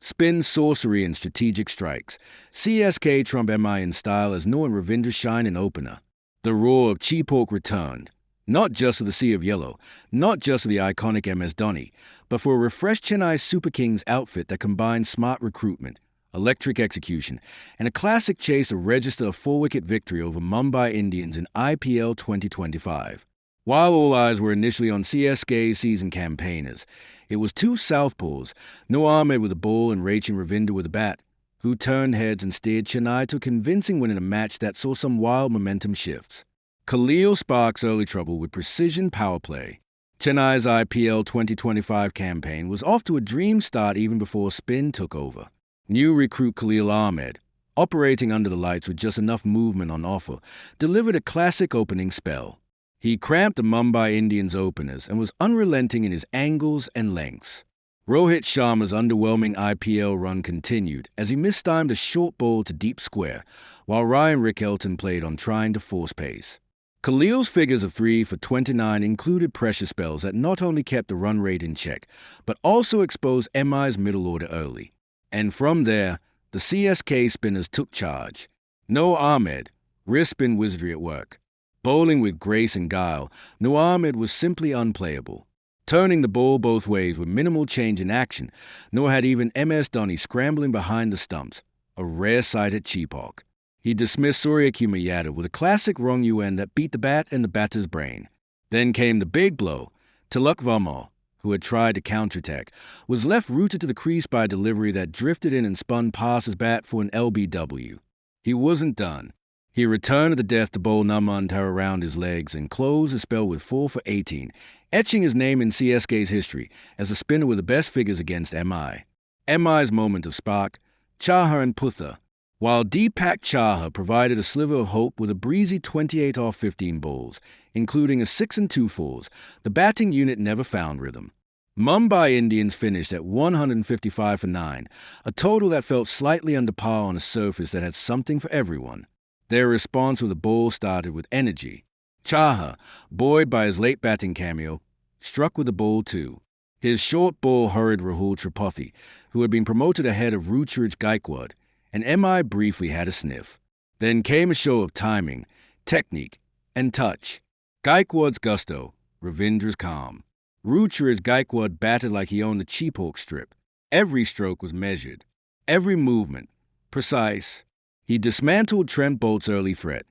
Spin, sorcery, and strategic strikes. CSK trump MI in style as No and Ravindra shine in opener. The roar of Cheepork returned. Not just for the Sea of Yellow, not just for the iconic MS Dhoni, but for a refreshed Chennai Super Kings outfit that combines smart recruitment, electric execution, and a classic chase to register a 4-wicket victory over Mumbai Indians in IPL 2025. While all eyes were initially on CSK's season campaigners, it was two southpaws, Noor Ahmed with the ball and Rachin Ravindra with the bat, who turned heads and steered Chennai to a convincing win in a match that saw some wild momentum shifts. Khalil sparks early trouble with precision power play. Chennai's IPL 2025 campaign was off to a dream start even before spin took over. New recruit Khalil Ahmed, operating under the lights with just enough movement on offer, delivered a classic opening spell. He cramped the Mumbai Indians openers and was unrelenting in his angles and lengths. Rohit Sharma's underwhelming IPL run continued as he mistimed a short ball to deep square, while Ryan Rickelton played on trying to force pace. Khalil's figures of 3 for 29 included pressure spells that not only kept the run rate in check, but also exposed MI's middle order early. And from there, the CSK spinners took charge. Noor Ahmed, wrist spin wizardry at work. Bowling with grace and guile, Noor Ahmed was simply unplayable. Turning the ball both ways with minimal change in action, Noor had even MS Dhoni scrambling behind the stumps, a rare sight at Cheepork. He dismissed Suryakumar Yadav with a classic wrong UN that beat the bat and the batter's brain. Then came the big blow. Tilak Varma, who had tried to counterattack, was left rooted to the crease by a delivery that drifted in and spun past his bat for an LBW. He wasn't done. He returned to the death to bowl Namantar around his legs and closed the spell with 4 for 18, etching his name in CSK's history as a spinner with the best figures against MI. MI's moment of spark, Chahar and Putha. While Deepak Chahar provided a sliver of hope with a breezy 28 off 15 balls, including a 6 and 2 fours, the batting unit never found rhythm. Mumbai Indians finished at 155 for 9, a total that felt slightly under par on a surface that had something for everyone. Their response with the ball started with energy. Chahar, buoyed by his late batting cameo, struck with the ball too. His short ball hurried Rahul Tripathi, who had been promoted ahead of Ruturaj Gaikwad, and MI briefly had a sniff. Then came a show of timing, technique, and touch. Gaikwad's gusto, Ravindra's calm. Ruturaj Gaikwad batted like he owned the Cheepork strip. Every stroke was measured. Every movement, precise. He dismantled Trent Bolt's early threat,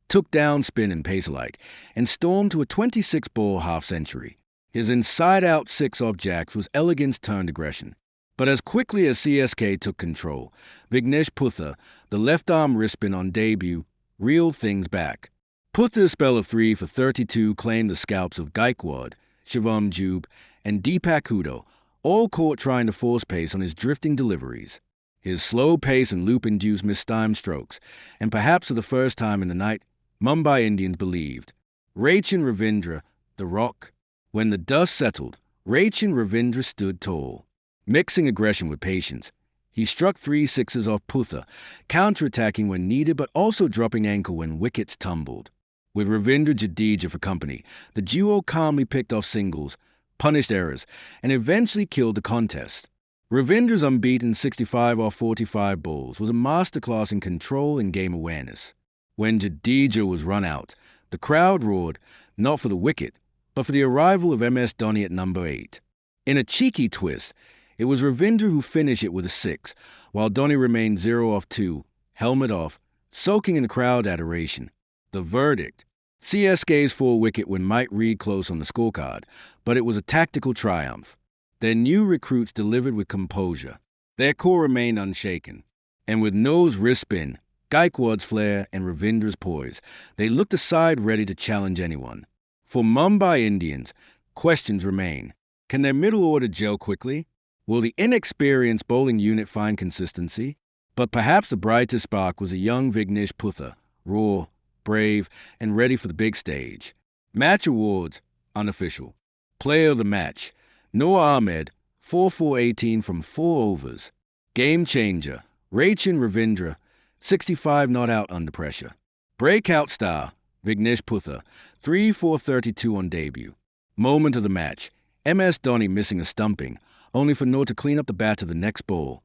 took down spin and pace alike, and stormed to a 26-ball half-century. His inside-out 6-off jacks was elegance turned aggression. But as quickly as CSK took control, Vignesh Putha, the left-arm wrist spin on debut, reeled things back. Putha's spell of 3 for 32 claimed the scalps of Gaikwad, Shivam Dube, and Deepak Hudo, all caught trying to force pace on his drifting deliveries. His slow pace and loop-induced mistimed strokes, and perhaps for the first time in the night, Mumbai Indians believed. Rachin Ravindra, the rock. When the dust settled, Rachin Ravindra stood tall. Mixing aggression with patience, he struck 3 sixes off Putha, counterattacking when needed but also dropping ankle when wickets tumbled. With Ravindra Jadeja for company, the duo calmly picked off singles, punished errors, and eventually killed the contest. Ravindra's unbeaten 65 off 45 balls was a masterclass in control and game awareness. When Jadeja was run out, the crowd roared, not for the wicket, but for the arrival of MS Dhoni at number 8. In a cheeky twist, it was Ravindra who finished it with a 6, while Dhoni remained 0 off 2, helmet off, soaking in the crowd adoration. The verdict: CSK's 4-wicket win might read close on the scorecard, but it was a tactical triumph. Their new recruits delivered with composure. Their core remained unshaken. And with No's wrist spin, Gaikwad's flair, and Ravindra's poise, they looked aside ready to challenge anyone. For Mumbai Indians, questions remain. Can their middle order gel quickly? Will the inexperienced bowling unit find consistency? But perhaps the brightest spark was a young Vignesh Putha, raw, brave, and ready for the big stage. Match awards, unofficial. Player of the match, Noor Ahmed, 4 for 18 from 4 overs. Game changer, Rachin Ravindra, 65 not out under pressure. Breakout star, Vignesh Putha, 3 for 32 on debut. Moment of the match, MS Dhoni missing a stumping, only for Noor to clean up the bat to the next ball.